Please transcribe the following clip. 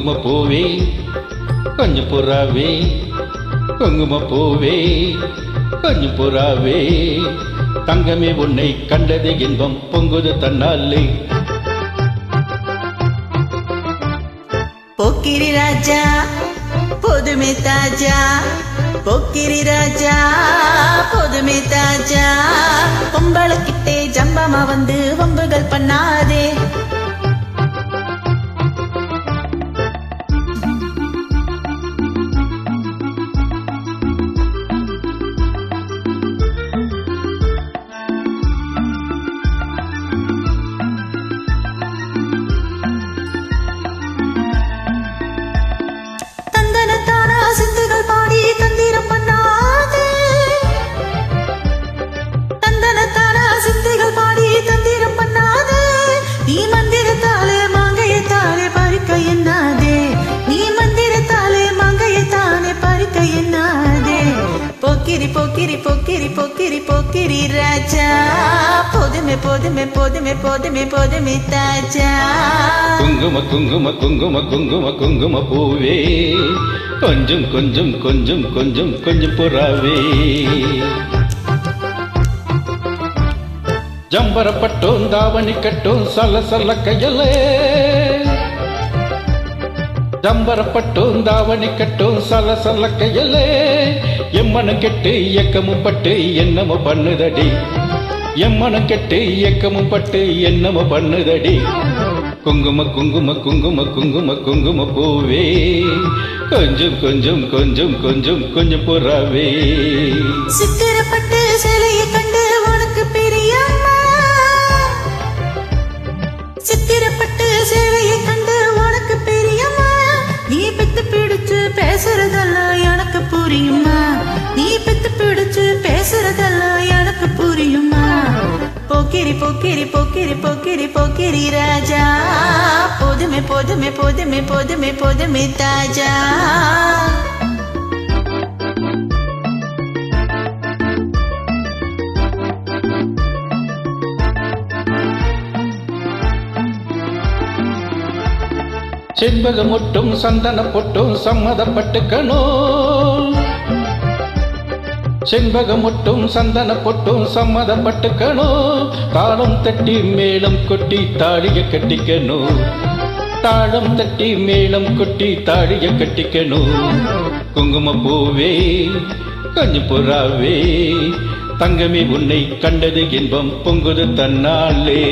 குங்கும பூவே கொஞ்சம் புறாவே குங்கும பூவே கொஞ்சம் புறாவே தங்கமே உன்னை கண்டது இன்பம் பொங்குது தன்னாலே போக்கிரி ராஜா போதுமே தாஜா போக்கிரி ராஜா போதுமே தாஜா பொம்பளக்கிட்டே ஜம்பமா வந்து வம்புகள் பண்ணாதே சிந்துகள் பாடி தந்திரம் பண்ணாதே தந்தனத்தானா சிந்துகள் பாடி தந்திரம் பண்ணாதே நீ மந்திரத்தாலே மாங்கையத்தாலே பறிக்க எண்ணாதே நீ மந்திரத்தாலே மாங்கையத்தானே பறிக்க எண்ணாதே போக்கிரி போக்கிரி போக்கிரி போக்கிரி போக்கிரி ராஜா போதுமே போதுமே போதுமே போதுமே போதுமே தாஜா குங்கும குங்கும குங்கும குங்கும குங்கும பூவே கொஞ்சம் கொஞ்சம் கொஞ்சம் கொஞ்சம் கொஞ்சம் புறாவே ஜம்பரப்பட்டோம் தாவணி கட்டோம் சல்ல சல்ல கையலே ஜம்பரப்பட்டோம் தாவணி கட்டோம் சல்ல சல்ல கையலே எம்மனம் கெட்டு இயக்கமும் பட்டு என்னமோ பண்ணுதடி எம்மனம் கெட்டு இயக்கமும் பட்டு என்னமோ பண்ணுதடி குங்கும குங்கும குங்கும குங்கும குங்கும பூவே கொஞ்சம் கொஞ்சம் கொஞ்சம் கொஞ்சம் கொஞ்சம் புறாவே சித்திரப்பட்டு சிலையை கண்டு உனக்கு பிரியம்மா சித்திரப்பட்டு சிலையை கண்டு உனக்கு பிரியம்மா நீ பித்து பிடிச்சு பேசுறதெல்லாம் எனக்கு புரியுமா நீ பித்து பிடிச்சு பேசுறதெல்லாம் எனக்கு புரியுமா போக்கிரி போக்கிரி போக்கிரி போக்கிரி போக்கிரி ராஜா போதுமே போதுமே போதுமே போதுமே போதுமே தாஜா செண்பகம் ஒட்டும் சந்தன பொட்டும் சம்மதப்பட்டுக்கணும் செண்பகம் ஒட்டும் சந்தன பொட்டும் சம்மதப்பட்டுக்கணும் தாளம் தட்டி மேளம் கொட்டி தாடிய கட்டிக்கணும் தாளம் தட்டி மேளம் கொட்டி தாடிய கட்டிக்கணும் குங்கும பூவே கொஞ்சம் புறாவே தங்கமே உன்னை கண்டது இன்பம் பொங்குது தன்னாலே